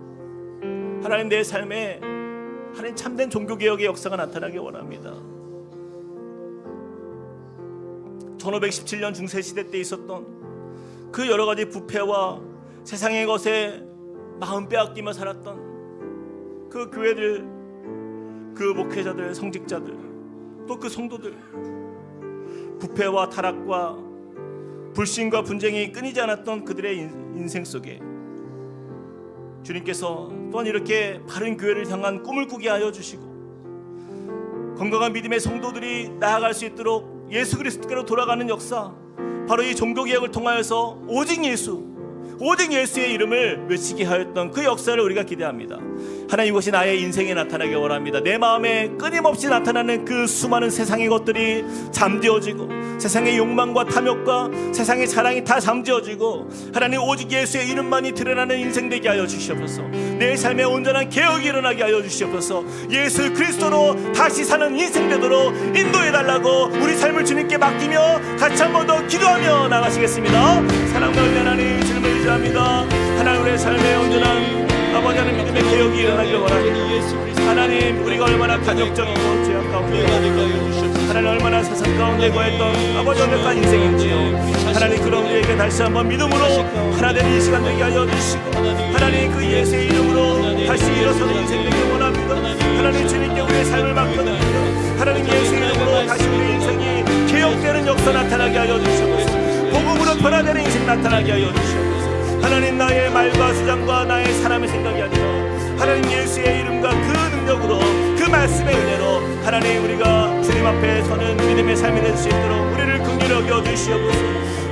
하나님, 내 삶에 하나님 참된 종교개혁의 역사가 나타나길 원합니다. 1517년 중세시대 때 있었던 그 여러 가지 부패와 세상의 것에 마음 빼앗기며 살았던 그 교회들, 그 목회자들, 성직자들, 또 그 성도들, 부패와 타락과 불신과 분쟁이 끊이지 않았던 그들의 인생 속에 주님께서 또한 이렇게 바른 교회를 향한 꿈을 꾸게 하여 주시고, 건강한 믿음의 성도들이 나아갈 수 있도록 예수 그리스도께로 돌아가는 역사, 바로 이 종교개혁을 통하여서 오직 예수의 이름을 외치게 하였던 그 역사를 우리가 기대합니다. 하나님, 이것이 나의 인생에 나타나길 원합니다. 내 마음에 끊임없이 나타나는 그 수많은 세상의 것들이 잠재워지고, 세상의 욕망과 탐욕과 세상의 자랑이 다 잠재워지고, 하나님, 오직 예수의 이름만이 드러나는 인생 되게 하여 주시옵소서. 내 삶에 온전한 개혁이 일어나게 하여 주시옵소서. 예수 그리스도로 다시 사는 인생 되도록 인도해달라고 우리 삶을 주님께 맡기며 같이 한 번 더 기도하며 나가시겠습니다. 사랑과 은혜 하나님, 주님을 의지합니다. 하나님, 우리의 삶에 온전한 아버지 하나님 믿음의 개혁이 일어나길 원합니다. 하나님, 우리가 얼마나 탐욕적이고 죄악 가운데, 하나님 얼마나 세상 가운데 거했던 아버지 완벽한 인생인지요. 하나님, 그런 우리에게 다시 한번 믿음으로 하나 되는 이 시간 되게 하여 주시고, 하나님 그 예수의 이름으로 다시 일어서는 인생 되길 원합니다. 하나님, 주님께 우리의 삶을 맡겨드립니다. 하나님, 예수의 이름으로 다시 우리의 인생이 개혁되는 역사 나타나게 하여 주시옵소서. 복음으로 변화되는 인생 나타나게 하여 주시옵소서. 하나님, 나의 말과 주장과 나의 사람의 생각이 아니라 하나님 예수의 이름과 그 능력으로, 그 말씀의 은혜로 하나님, 우리가 주님 앞에 서는 믿음의 삶이 될 수 있도록 우리를 긍휼히 여겨 주시옵소서.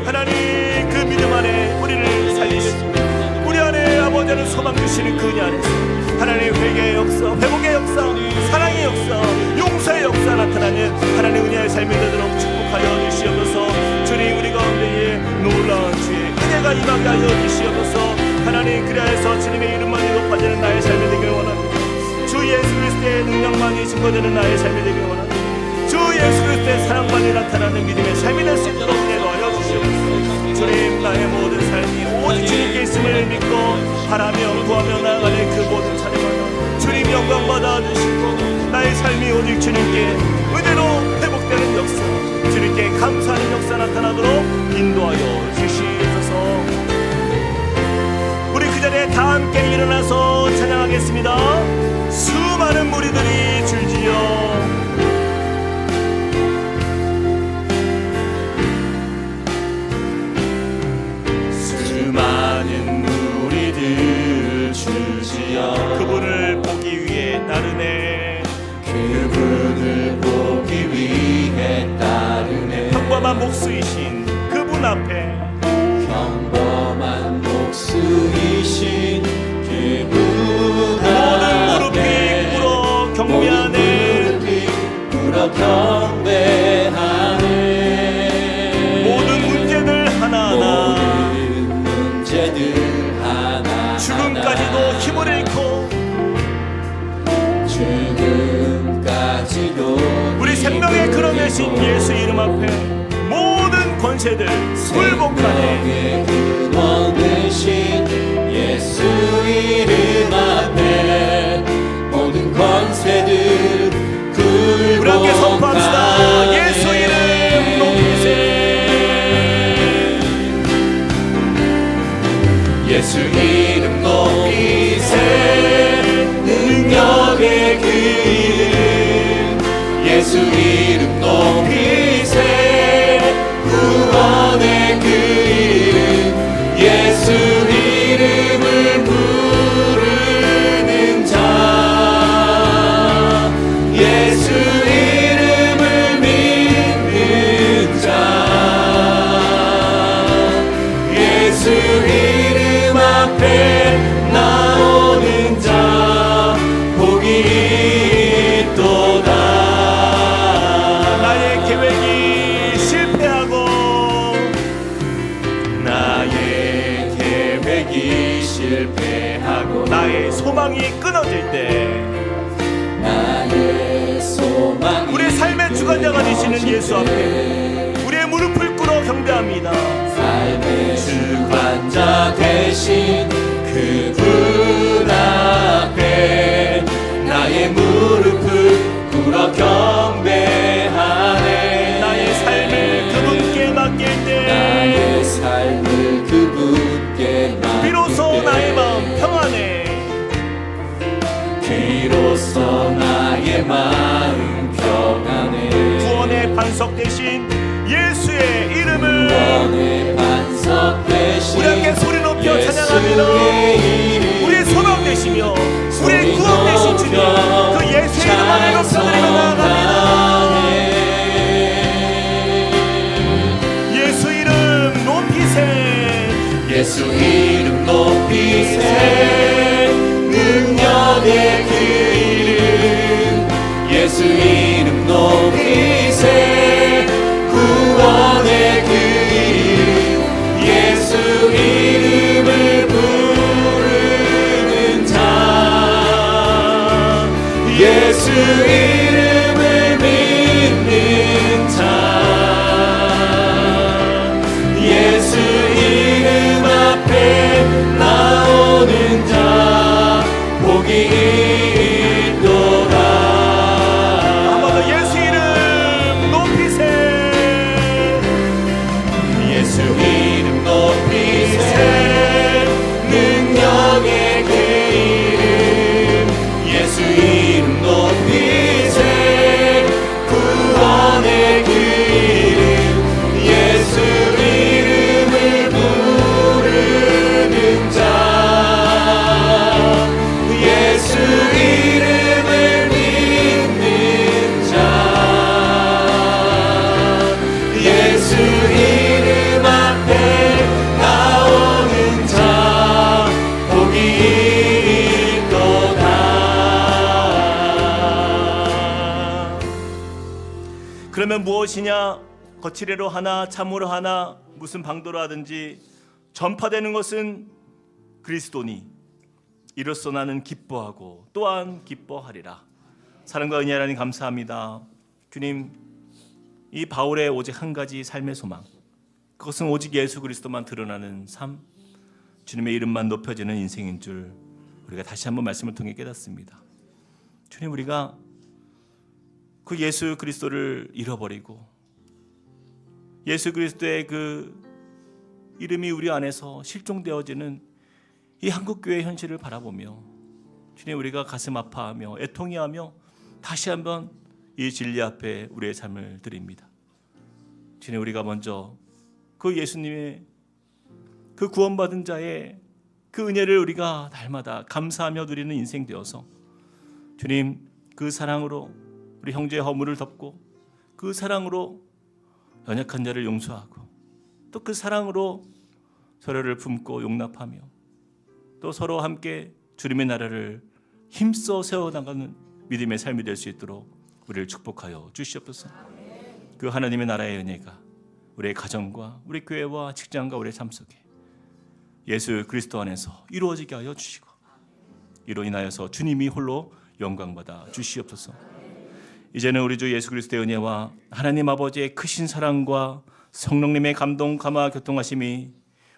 하나님, 그 믿음 안에 우리를 살리시고, 우리 안에 아버지는 소망 주시는 그 은혜 안에서 하나님 회개의 역사, 회복의 역사, 사랑의 역사, 용서의 역사 나타나는 하나님 은혜의 삶이 되도록 축복하여 주시옵소서. 주님, 우리 가운데에 놀라운 주의 은혜가 임하게 하여 주시옵소서. 하나님, 그리하여서 주님의 이름만이 높아지는 나의 삶이 되길 원합니다. 주 예수 그리스도의 능력만이 증거되는 나의 삶이 되길 원합니다. 주 예수 그리스도의 사랑만이 나타나는 믿음의 삶이 될 수 있도록 은혜로 하여 주시옵소서. 주님, 나의 모든 삶이 오직 주님께 있음을 믿고 바라며 구하며 나아가는 그 모든 찬양마다 주님 영광 받아주시고, 나의 삶이 오직 주님께 은혜로 회복되는 역사, 주님께 감사하는 역사 나타나도록 인도하여 주시옵소서. 우리 그 자리에 다 함께 일어나서 찬양하겠습니다. 수많은 무리들이 줄지어 수많은 무리들 줄지어 그분을 보기 위해 따르네. 그분을 보기 위해 따르네. 평범한 목수이신 그분 앞에, 평범한 목수이신 그분 모든 무릎이 앞에 꿇어 경배하네. 모든 무릎이 꿇어 경배하네. 모든 문제들 하나하나, 모든 문제들 하나하나 죽음까지도 힘을 잃고 죽음까지도 우리 생명의 근원 되신 예수 이름 앞에 모든 권세들 굴복하네. 근원 되신 예수 이름 앞에 모든 권세들 굴복하네. 우리 함께 선포합시다. 예수 이름 높이세. 예수 이름 높이세. 능력의 그 이름 예수 이름 높이세. 구원의 그 이름 예수 이름을 부르는 자. 예수 이름을 믿는 자. 예수 이름 앞에 나오는 자 복이 있도다. 나의 계획이 실패하고 나의 계획이 실패하고 나의 소망이 끊어질 때 나의 소망이 우리 주관자가 되시는 예수 앞에 우리의 무릎을 꿇어 경배합니다. 삶의 주관자 되신 그분 앞에 나의 무릎을 꿇어 경배하네. 나의 삶을 그분께 맡길 때 나의 삶을 그분께 맡길 비로소 때 나의 마음 평안해. 비로소 나의 마음 평안해. 구원의 반석 되신 예수의 이름을 구원의 반석 되신 우리 함께 소리 높여 예수의 찬양합니다. 이름 우리의 소망 되시며 우리의 구원 되신 주님, 그 예수의 이름 안에 높여드리며 나아갑니다. 예수 이름 높이세. 예수 이름 높이세. 능력의 그 이름 예수 이름 높이세. 구원의 그 이름 예수 이름을 부르는 자 예수 이름을 믿는 자 예수 이름 앞에 나오는 자 복이 있도다. 한번 더 예수 이름 높이세. 예수 이름 높이세. 능력의 그 이름 예수 이름 높이세. 구원의 그 이름 예수 이름을 부르는 자 예수 이름을 믿는 자 예수 이름 앞에 나오는 자 복이 있도다. 그러면 무엇이냐? 거칠애로 하나 참으로 하나 무슨 방도로 하든지 전파되는 것은 그리스도니 이로써 나는 기뻐하고 또한 기뻐하리라. 사랑과 은혜 하나님 감사합니다. 주님, 이 바울의 오직 한 가지 삶의 소망, 그것은 오직 예수 그리스도만 드러나는 삶, 주님의 이름만 높여지는 인생인 줄 우리가 다시 한번 말씀을 통해 깨닫습니다. 주님, 우리가 그 예수 그리스도를 잃어버리고 예수 그리스도의 그 이름이 우리 안에서 실종되어지는 이 한국교회의 현실을 바라보며 주님, 우리가 가슴 아파하며 애통해하며 다시 한번 이 진리 앞에 우리의 삶을 드립니다. 주님, 우리가 먼저 그 예수님의 그 구원받은 자의 그 은혜를 우리가 날마다 감사하며 누리는 인생 되어서 주님, 그 사랑으로 우리 형제의 허물을 덮고 그 사랑으로 연약한 자를 용서하고 또 그 사랑으로 서로를 품고 용납하며 또 서로 함께 주님의 나라를 힘써 세워나가는 믿음의 삶이 될 수 있도록 우리를 축복하여 주시옵소서. 그 하나님의 나라의 은혜가 우리의 가정과 우리 교회와 직장과 우리의 삶 속에 예수 그리스도 안에서 이루어지게 하여 주시고 이로 인하여서 주님이 홀로 영광받아 주시옵소서. 이제는 우리 주 예수 그리스도의 은혜와 하나님 아버지의 크신 사랑과 성령님의 감동, 감화, 교통하심이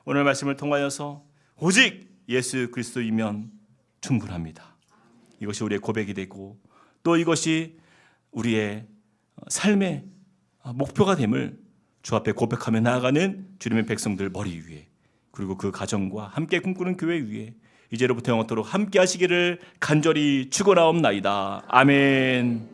오늘 말씀을 통하여서 오직 예수 그리스도이면 충분합니다. 이것이 우리의 고백이 되고 또 이것이 우리의 삶의 목표가 됨을 주 앞에 고백하며 나아가는 주님의 백성들 머리 위에 그리고 그 가정과 함께 꿈꾸는 교회 위에 이제로부터 영원토록 함께 하시기를 간절히 축원하옵나이다. 아멘.